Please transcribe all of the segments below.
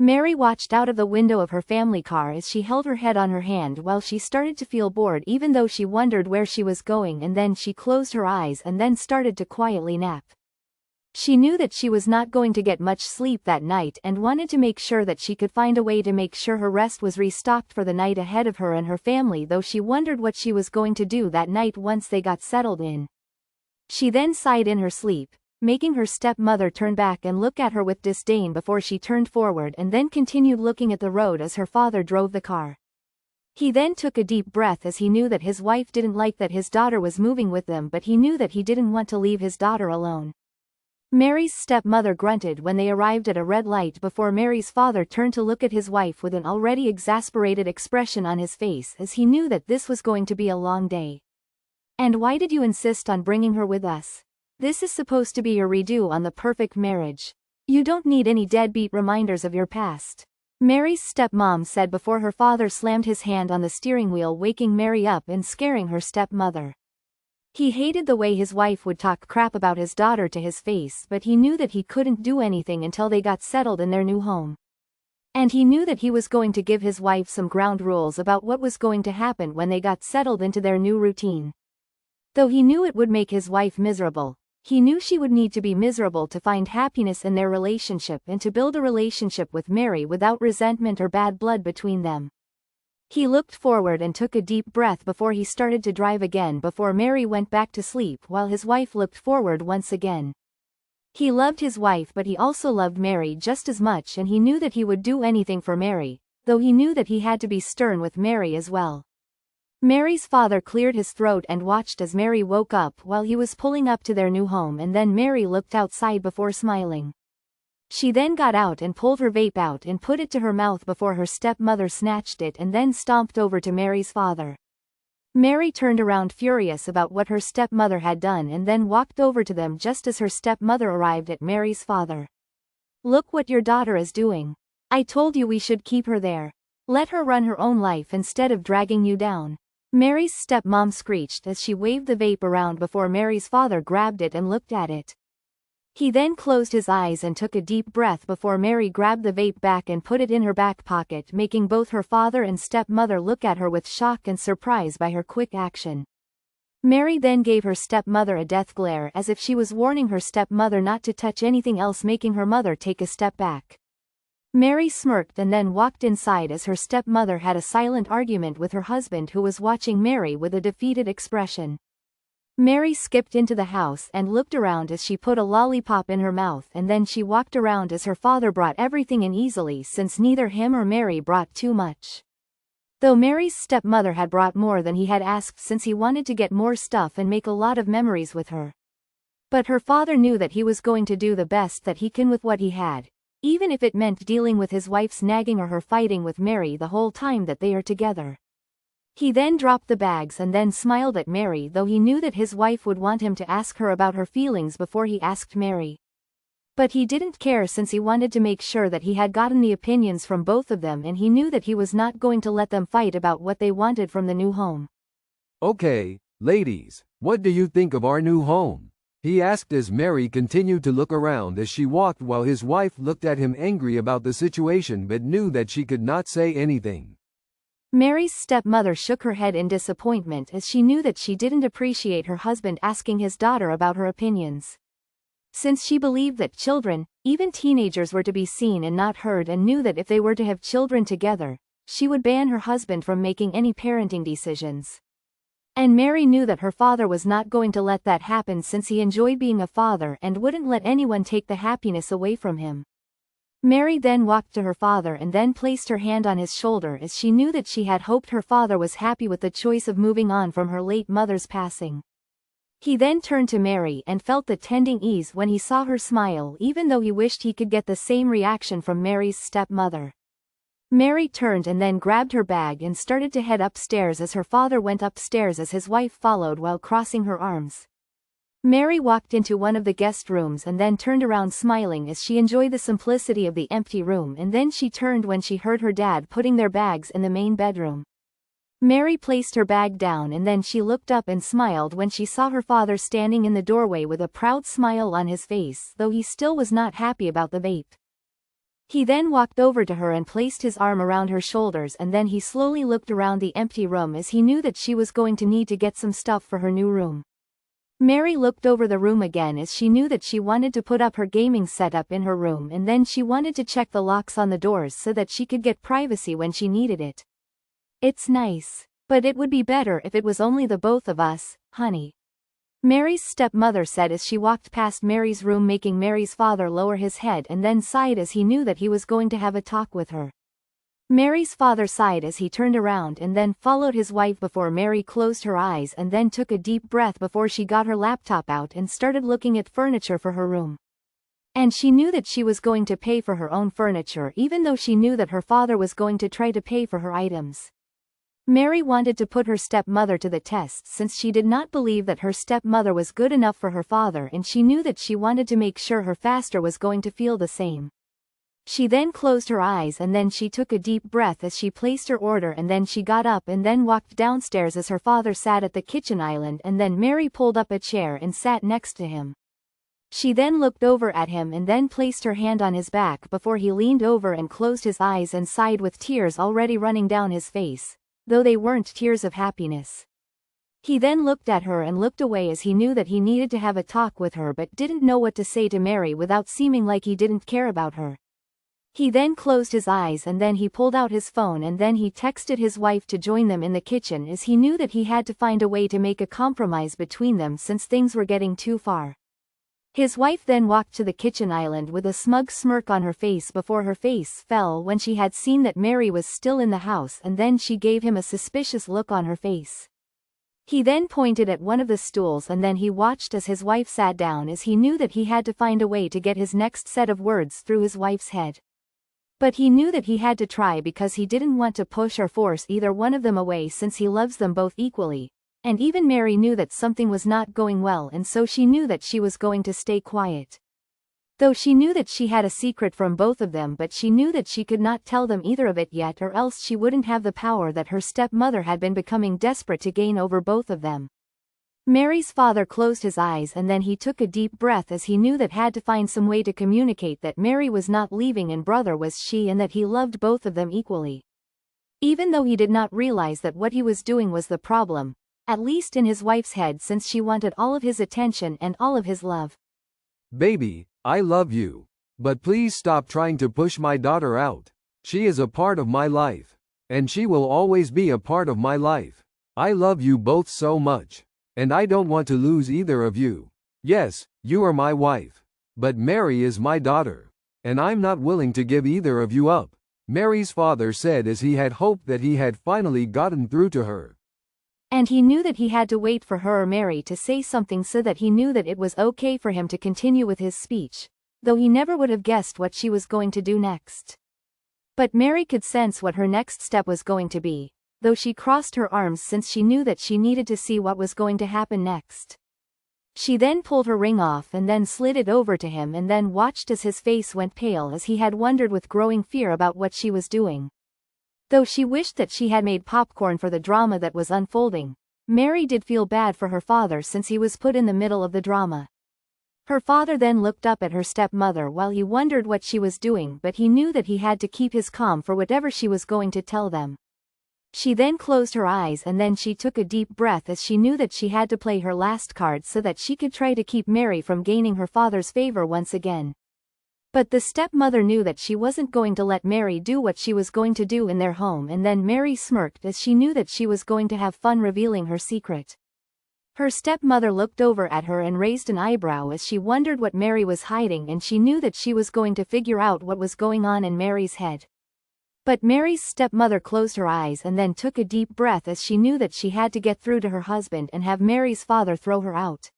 Mary watched out of the window of her family car as she held her head on her hand while she started to feel bored even though she wondered where she was going, and then she closed her eyes and then started to quietly nap. She knew that she was not going to get much sleep that night and wanted to make sure that she could find a way to make sure her rest was restocked for the night ahead of her and her family, though she wondered what she was going to do that night once they got settled in. She then sighed in her sleep, making her stepmother turn back and look at her with disdain before she turned forward and then continued looking at the road as her father drove the car. He then took a deep breath as he knew that his wife didn't like that his daughter was moving with them, but he knew that he didn't want to leave his daughter alone. Mary's stepmother grunted when they arrived at a red light before Mary's father turned to look at his wife with an already exasperated expression on his face as he knew that this was going to be a long day. "And why did you insist on bringing her with us? This is supposed to be your redo on the perfect marriage. You don't need any deadbeat reminders of your past," Mary's stepmom said before her father slammed his hand on the steering wheel, waking Mary up and scaring her stepmother. He hated the way his wife would talk crap about his daughter to his face, but he knew that he couldn't do anything until they got settled in their new home. And he knew that he was going to give his wife some ground rules about what was going to happen when they got settled into their new routine. Though he knew it would make his wife miserable, he knew she would need to be miserable to find happiness in their relationship and to build a relationship with Mary without resentment or bad blood between them. He looked forward and took a deep breath before he started to drive again before Mary went back to sleep while his wife looked forward once again. He loved his wife, but he also loved Mary just as much, and he knew that he would do anything for Mary, though he knew that he had to be stern with Mary as well. Mary's father cleared his throat and watched as Mary woke up while he was pulling up to their new home, and then Mary looked outside before smiling. She then got out and pulled her vape out and put it to her mouth before her stepmother snatched it and then stomped over to Mary's father. Mary turned around furious about what her stepmother had done and then walked over to them just as her stepmother arrived at Mary's father. "Look what your daughter is doing. I told you we should keep her there. Let her run her own life instead of dragging you down," Mary's stepmom screeched as she waved the vape around before Mary's father grabbed it and looked at it. He then closed his eyes and took a deep breath before Mary grabbed the vape back and put it in her back pocket, making both her father and stepmother look at her with shock and surprise by her quick action. Mary then gave her stepmother a death glare as if she was warning her stepmother not to touch anything else, making her mother take a step back. Mary smirked and then walked inside as her stepmother had a silent argument with her husband, who was watching Mary with a defeated expression. Mary skipped into the house and looked around as she put a lollipop in her mouth, and then she walked around as her father brought everything in easily since neither him or Mary brought too much. Though Mary's stepmother had brought more than he had asked since he wanted to get more stuff and make a lot of memories with her. But her father knew that he was going to do the best that he can with what he had, even if it meant dealing with his wife's nagging or her fighting with Mary the whole time that they are together. He then dropped the bags and then smiled at Mary, though he knew that his wife would want him to ask her about her feelings before he asked Mary. But he didn't care since he wanted to make sure that he had gotten the opinions from both of them, and he knew that he was not going to let them fight about what they wanted from the new home. "Okay, ladies, what do you think of our new home?" he asked as Mary continued to look around as she walked while his wife looked at him angry about the situation but knew that she could not say anything. Mary's stepmother shook her head in disappointment as she knew that she didn't appreciate her husband asking his daughter about her opinions. Since she believed that children, even teenagers, were to be seen and not heard, and knew that if they were to have children together, she would ban her husband from making any parenting decisions. And Mary knew that her father was not going to let that happen since he enjoyed being a father and wouldn't let anyone take the happiness away from him. Mary then walked to her father and then placed her hand on his shoulder as she knew that she had hoped her father was happy with the choice of moving on from her late mother's passing. He then turned to Mary and felt the tending ease when he saw her smile, even though he wished he could get the same reaction from Mary's stepmother. Mary turned and then grabbed her bag and started to head upstairs as her father went upstairs as his wife followed while crossing her arms. Mary walked into one of the guest rooms and then turned around smiling as she enjoyed the simplicity of the empty room, and then she turned when she heard her dad putting their bags in the main bedroom. Mary placed her bag down and then she looked up and smiled when she saw her father standing in the doorway with a proud smile on his face, though he still was not happy about the vape. He then walked over to her and placed his arm around her shoulders, and then he slowly looked around the empty room as he knew that she was going to need to get some stuff for her new room. Mary looked over the room again as she knew that she wanted to put up her gaming setup in her room, and then she wanted to check the locks on the doors so that she could get privacy when she needed it. It's nice, but it would be better if it was only the both of us, honey. Mary's stepmother said as she walked past Mary's room, making Mary's father lower his head and then sighed as he knew that he was going to have a talk with her. Mary's father sighed as he turned around and then followed his wife before Mary closed her eyes and then took a deep breath before she got her laptop out and started looking at furniture for her room. And she knew that she was going to pay for her own furniture, even though she knew that her father was going to try to pay for her items. Mary wanted to put her stepmother to the test since she did not believe that her stepmother was good enough for her father, and she knew that she wanted to make sure her father was going to feel the same. She then closed her eyes and then she took a deep breath as she placed her order, and then she got up and then walked downstairs as her father sat at the kitchen island, and then Mary pulled up a chair and sat next to him. She then looked over at him and then placed her hand on his back before he leaned over and closed his eyes and sighed with tears already running down his face, though they weren't tears of happiness. He then looked at her and looked away as he knew that he needed to have a talk with her but didn't know what to say to Mary without seeming like he didn't care about her. He then closed his eyes and then he pulled out his phone and then he texted his wife to join them in the kitchen as he knew that he had to find a way to make a compromise between them since things were getting too far. His wife then walked to the kitchen island with a smug smirk on her face before her face fell when she had seen that Mary was still in the house, and then she gave him a suspicious look on her face. He then pointed at one of the stools and then he watched as his wife sat down as he knew that he had to find a way to get his next set of words through his wife's head. But he knew that he had to try because he didn't want to push or force either one of them away since he loves them both equally. And even Mary knew that something was not going well, and so she knew that she was going to stay quiet. Though she knew that she had a secret from both of them, but she knew that she could not tell them either of it yet, or else she wouldn't have the power that her stepmother had been becoming desperate to gain over both of them. Mary's father closed his eyes and then he took a deep breath as he knew that had to find some way to communicate that Mary was not leaving and brother was she, and that he loved both of them equally. Even though he did not realize that what he was doing was the problem, at least in his wife's head, since she wanted all of his attention and all of his love. Baby, I love you. But please stop trying to push my daughter out. She is a part of my life. And she will always be a part of my life. I love you both so much. And I don't want to lose either of you. Yes, you are my wife. But Mary is my daughter. And I'm not willing to give either of you up, Mary's father said as he had hoped that he had finally gotten through to her. And he knew that he had to wait for her or Mary to say something so that he knew that it was okay for him to continue with his speech, though he never would have guessed what she was going to do next. But Mary could sense what her next step was going to be, though she crossed her arms since she knew that she needed to see what was going to happen next. She then pulled her ring off and then slid it over to him and then watched as his face went pale as he had wondered with growing fear about what she was doing. Though she wished that she had made popcorn for the drama that was unfolding, Mary did feel bad for her father since he was put in the middle of the drama. Her father then looked up at her stepmother while he wondered what she was doing, but he knew that he had to keep his calm for whatever she was going to tell them. She then closed her eyes and then she took a deep breath as she knew that she had to play her last card so that she could try to keep Mary from gaining her father's favor once again. But the stepmother knew that she wasn't going to let Mary do what she was going to do in their home, and then Mary smirked as she knew that she was going to have fun revealing her secret. Her stepmother looked over at her and raised an eyebrow as she wondered what Mary was hiding, and she knew that she was going to figure out what was going on in Mary's head. But Mary's stepmother closed her eyes and then took a deep breath as she knew that she had to get through to her husband and have Mary's father throw her out.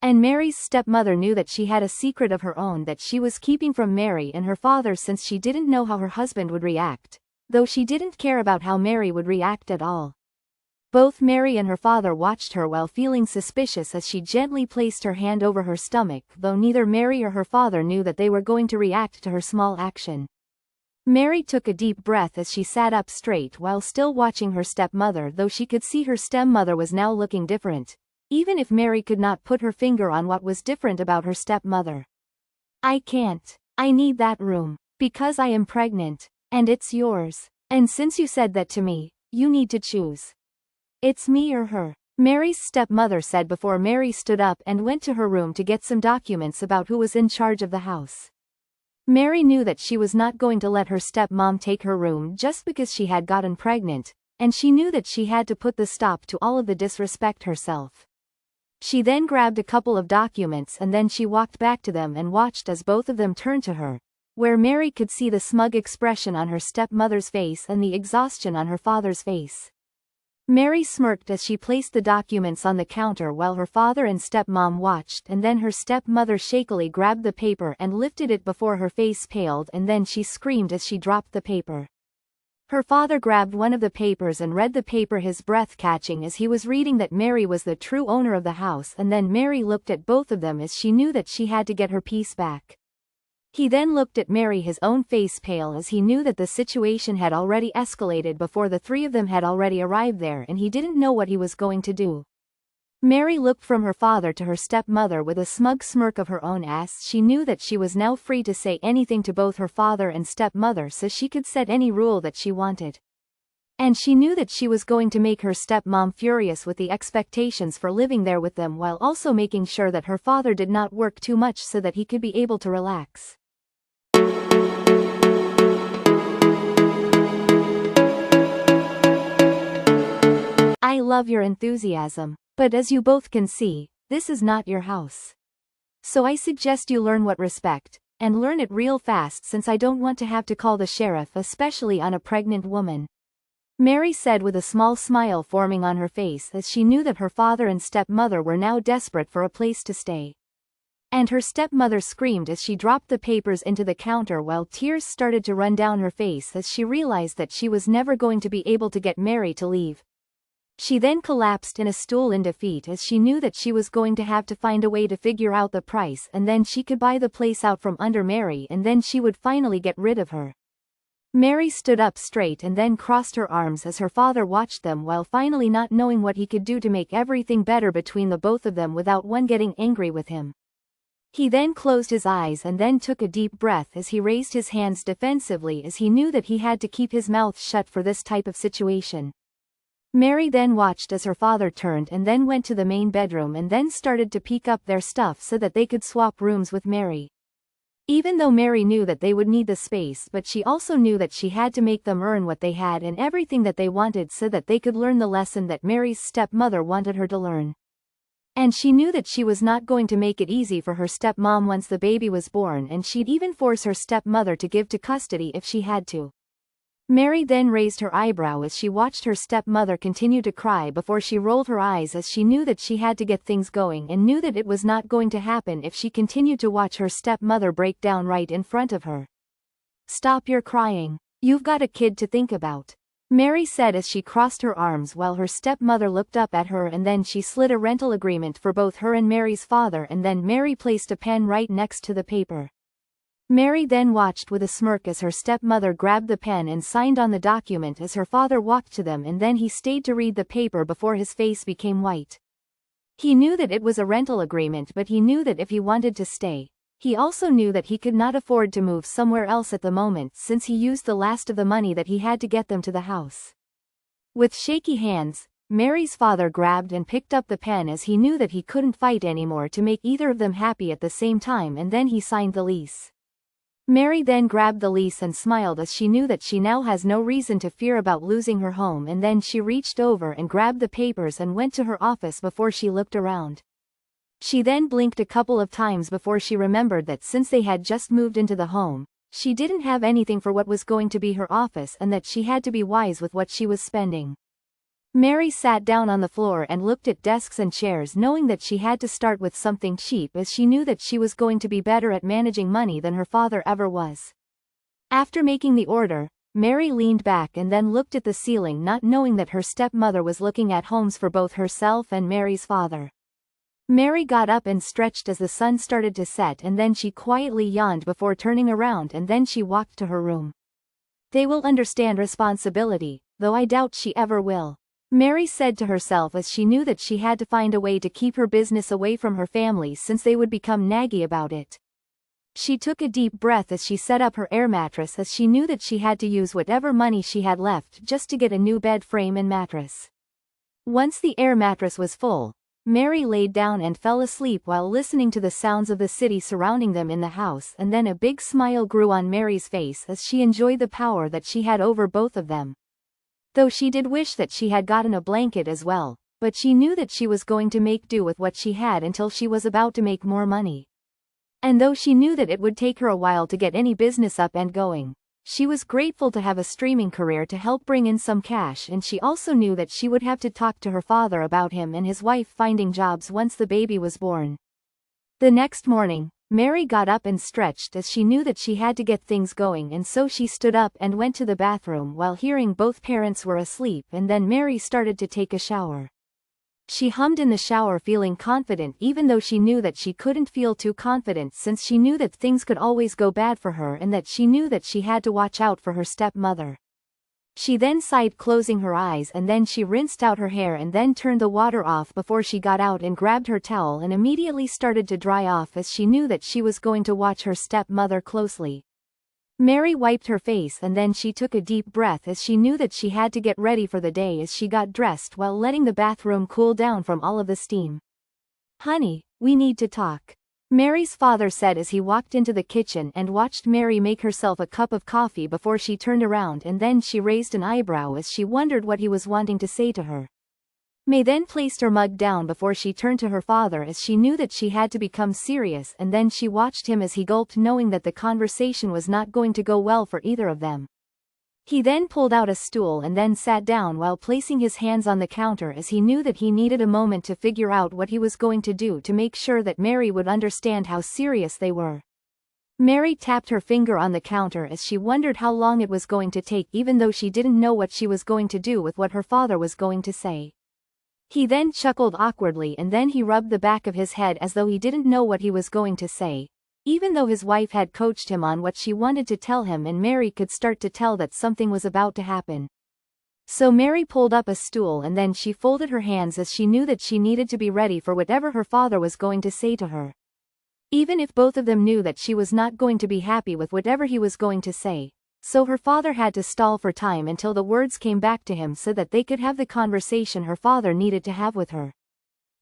And Mary's stepmother knew that she had a secret of her own that she was keeping from Mary and her father since she didn't know how her husband would react, though she didn't care about how Mary would react at all. Both Mary and her father watched her while feeling suspicious as she gently placed her hand over her stomach, though neither Mary or her father knew that they were going to react to her small action. Mary took a deep breath as she sat up straight while still watching her stepmother, though she could see her stepmother was now looking different, even if Mary could not put her finger on what was different about her stepmother. I can't. I need that room. Because I am pregnant. And it's yours. And since you said that to me, you need to choose. It's me or her. Mary's stepmother said before Mary stood up and went to her room to get some documents about who was in charge of the house. Mary knew that she was not going to let her stepmom take her room just because she had gotten pregnant, and she knew that she had to put the stop to all of the disrespect herself. She then grabbed a couple of documents and then she walked back to them and watched as both of them turned to her, where Mary could see the smug expression on her stepmother's face and the exhaustion on her father's face. Mary smirked as she placed the documents on the counter while her father and stepmom watched, and then her stepmother shakily grabbed the paper and lifted it before her face paled, and then she screamed as she dropped the paper. Her father grabbed one of the papers and read the paper, his breath catching as he was reading that Mary was the true owner of the house, and then Mary looked at both of them as she knew that she had to get her peace back. He then looked at Mary, his own face pale as he knew that the situation had already escalated before the three of them had already arrived there, and he didn't know what he was going to do. Mary looked from her father to her stepmother with a smug smirk of her own as she knew that she was now free to say anything to both her father and stepmother, so she could set any rule that she wanted. And she knew that she was going to make her stepmom furious with the expectations for living there with them, while also making sure that her father did not work too much so that he could be able to relax. I love your enthusiasm, but as you both can see, this is not your house. So I suggest you learn what respect, and learn it real fast, since I don't want to have to call the sheriff, especially on a pregnant woman. Mary said with a small smile forming on her face as she knew that her father and stepmother were now desperate for a place to stay. And her stepmother screamed as she dropped the papers into the counter while tears started to run down her face as she realized that she was never going to be able to get Mary to leave. She then collapsed in a stool in defeat as she knew that she was going to have to find a way to figure out the price, and then she could buy the place out from under Mary, and then she would finally get rid of her. Mary stood up straight and then crossed her arms as her father watched them, while finally not knowing what he could do to make everything better between the both of them without one getting angry with him. He then closed his eyes and then took a deep breath as he raised his hands defensively as he knew that he had to keep his mouth shut for this type of situation. Mary then watched as her father turned and then went to the main bedroom and then started to pick up their stuff so that they could swap rooms with Mary. Even though Mary knew that they would need the space, but she also knew that she had to make them earn what they had and everything that they wanted so that they could learn the lesson that Mary's stepmother wanted her to learn. And she knew that she was not going to make it easy for her stepmom once the baby was born, and she'd even force her stepmother to give to custody if she had to. Mary then raised her eyebrow as she watched her stepmother continue to cry before she rolled her eyes as she knew that she had to get things going and knew that it was not going to happen if she continued to watch her stepmother break down right in front of her. Stop your crying. You've got a kid to think about. Mary said as she crossed her arms while her stepmother looked up at her, and then she slid a rental agreement for both her and Mary's father, and then Mary placed a pen right next to the paper. Mary then watched with a smirk as her stepmother grabbed the pen and signed on the document as her father walked to them, and then he stayed to read the paper before his face became white. He knew that it was a rental agreement, but he knew that if he wanted to stay, he also knew that he could not afford to move somewhere else at the moment since he used the last of the money that he had to get them to the house. With shaky hands, Mary's father grabbed and picked up the pen as he knew that he couldn't fight anymore to make either of them happy at the same time, and then he signed the lease. Mary then grabbed the lease and smiled as she knew that she now has no reason to fear about losing her home, and then she reached over and grabbed the papers and went to her office before she looked around. She then blinked a couple of times before she remembered that since they had just moved into the home, she didn't have anything for what was going to be her office and that she had to be wise with what she was spending. Mary sat down on the floor and looked at desks and chairs, knowing that she had to start with something cheap as she knew that she was going to be better at managing money than her father ever was. After making the order, Mary leaned back and then looked at the ceiling, not knowing that her stepmother was looking at homes for both herself and Mary's father. Mary got up and stretched as the sun started to set, and then she quietly yawned before turning around, and then she walked to her room. They will understand responsibility, though I doubt she ever will. Mary said to herself as she knew that she had to find a way to keep her business away from her family since they would become naggy about it. She took a deep breath as she set up her air mattress, as she knew that she had to use whatever money she had left just to get a new bed frame and mattress. Once the air mattress was full, Mary laid down and fell asleep while listening to the sounds of the city surrounding them in the house, and then a big smile grew on Mary's face as she enjoyed the power that she had over both of them. Though she did wish that she had gotten a blanket as well, but she knew that she was going to make do with what she had until she was about to make more money. And though she knew that it would take her a while to get any business up and going, she was grateful to have a streaming career to help bring in some cash, and she also knew that she would have to talk to her father about him and his wife finding jobs once the baby was born. The next morning, Mary got up and stretched as she knew that she had to get things going, and so she stood up and went to the bathroom while hearing both parents were asleep, and then Mary started to take a shower. She hummed in the shower, feeling confident even though she knew that she couldn't feel too confident, since she knew that things could always go bad for her and that she knew that she had to watch out for her stepmother. She then sighed, closing her eyes, and then she rinsed out her hair and then turned the water off before she got out and grabbed her towel and immediately started to dry off, as she knew that she was going to watch her stepmother closely. Mary wiped her face and then she took a deep breath as she knew that she had to get ready for the day as she got dressed while letting the bathroom cool down from all of the steam. "Honey, we need to talk," Mary's father said as he walked into the kitchen and watched Mary make herself a cup of coffee before she turned around, and then she raised an eyebrow as she wondered what he was wanting to say to her. May then placed her mug down before she turned to her father as she knew that she had to become serious, and then she watched him as he gulped, knowing that the conversation was not going to go well for either of them. He then pulled out a stool and then sat down while placing his hands on the counter as he knew that he needed a moment to figure out what he was going to do to make sure that Mary would understand how serious they were. Mary tapped her finger on the counter as she wondered how long it was going to take, even though she didn't know what she was going to do with what her father was going to say. He then chuckled awkwardly and then he rubbed the back of his head as though he didn't know what he was going to say, even though his wife had coached him on what she wanted to tell him, and Mary could start to tell that something was about to happen. So Mary pulled up a stool and then she folded her hands as she knew that she needed to be ready for whatever her father was going to say to her. Even if both of them knew that she was not going to be happy with whatever he was going to say, so her father had to stall for time until the words came back to him so that they could have the conversation her father needed to have with her.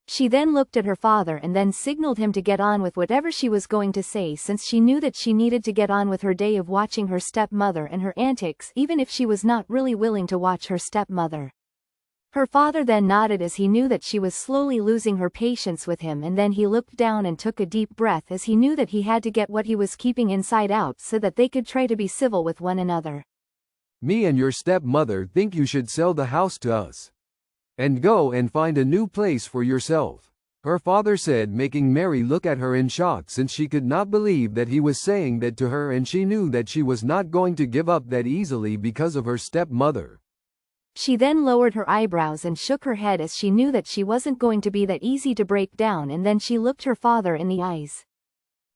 She then looked at her father and then signaled him to get on with whatever she was going to say, since she knew that she needed to get on with her day of watching her stepmother and her antics, even if she was not really willing to watch her stepmother. Her father then nodded as he knew that she was slowly losing her patience with him, and then he looked down and took a deep breath as he knew that he had to get what he was keeping inside out so that they could try to be civil with one another. "Me and your stepmother think you should sell the house to us and go and find a new place for yourself," her father said, making Mary look at her in shock since she could not believe that he was saying that to her, and she knew that she was not going to give up that easily because of her stepmother. She then lowered her eyebrows and shook her head as she knew that she wasn't going to be that easy to break down, and then she looked her father in the eyes.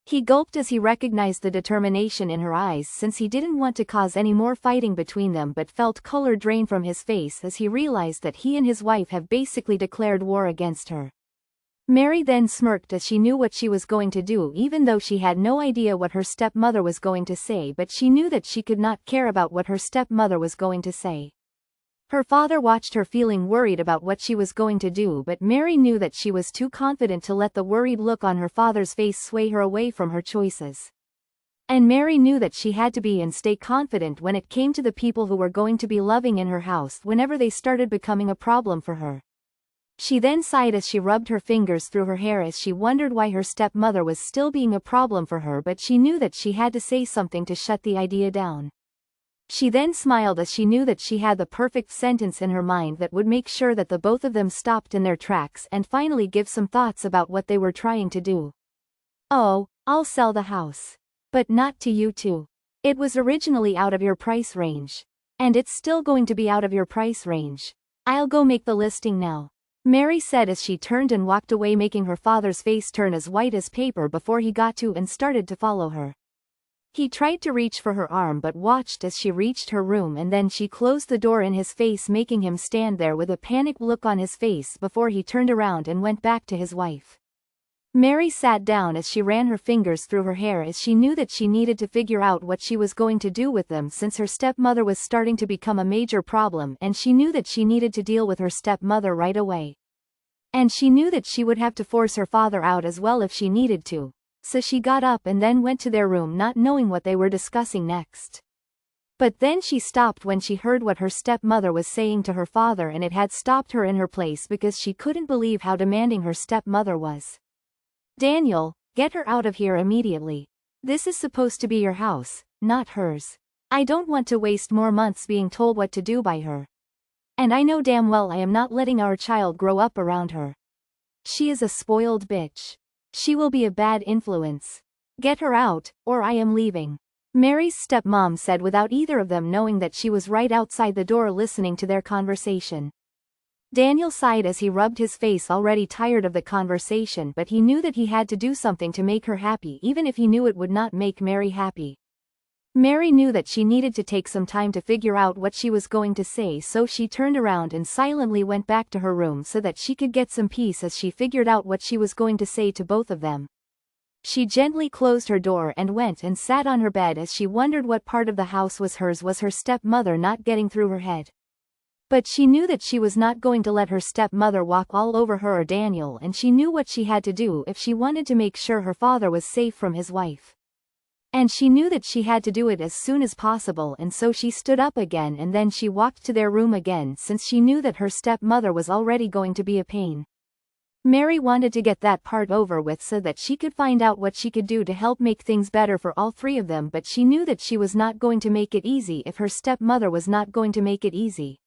He gulped as he recognized the determination in her eyes, since he didn't want to cause any more fighting between them, but felt color drain from his face as he realized that he and his wife have basically declared war against her. Mary then smirked as she knew what she was going to do, even though she had no idea what her stepmother was going to say, but she knew that she could not care about what her stepmother was going to say. Her father watched her, feeling worried about what she was going to do, but Mary knew that she was too confident to let the worried look on her father's face sway her away from her choices. And Mary knew that she had to be and stay confident when it came to the people who were going to be loving in her house whenever they started becoming a problem for her. She then sighed as she rubbed her fingers through her hair as she wondered why her stepmother was still being a problem for her, but she knew that she had to say something to shut the idea down. She then smiled as she knew that she had the perfect sentence in her mind that would make sure that the both of them stopped in their tracks and finally give some thoughts about what they were trying to do. "Oh, I'll sell the house. But not to you two. It was originally out of your price range. And it's still going to be out of your price range. I'll go make the listing now," Mary said as she turned and walked away, making her father's face turn as white as paper before he got to and started to follow her. He tried to reach for her arm but watched as she reached her room, and then she closed the door in his face, making him stand there with a panicked look on his face before he turned around and went back to his wife. Mary sat down as she ran her fingers through her hair as she knew that she needed to figure out what she was going to do with them since her stepmother was starting to become a major problem and she knew that she needed to deal with her stepmother right away. And she knew that she would have to force her father out as well if she needed to. So she got up and then went to their room not knowing what they were discussing next. But then she stopped when she heard what her stepmother was saying to her father and it had stopped her in her place because she couldn't believe how demanding her stepmother was. Daniel, get her out of here immediately. This is supposed to be your house, not hers. I don't want to waste more months being told what to do by her. And I know damn well I am not letting our child grow up around her. She is a spoiled bitch. She will be a bad influence. Get her out, or I am leaving. Mary's stepmom said without either of them knowing that she was right outside the door listening to their conversation. Daniel sighed as he rubbed his face, already tired of the conversation, but he knew that he had to do something to make her happy even if he knew it would not make Mary happy. Mary knew that she needed to take some time to figure out what she was going to say, so she turned around and silently went back to her room so that she could get some peace as she figured out what she was going to say to both of them. She gently closed her door and went and sat on her bed as she wondered what part of the house was hers. Was her stepmother not getting through her head? But she knew that she was not going to let her stepmother walk all over her or Daniel, and she knew what she had to do if she wanted to make sure her father was safe from his wife. And she knew that she had to do it as soon as possible, and so she stood up again and then she walked to their room again since she knew that her stepmother was already going to be a pain. Mary wanted to get that part over with so that she could find out what she could do to help make things better for all three of them, but she knew that she was not going to make it easy if her stepmother was not going to make it easy.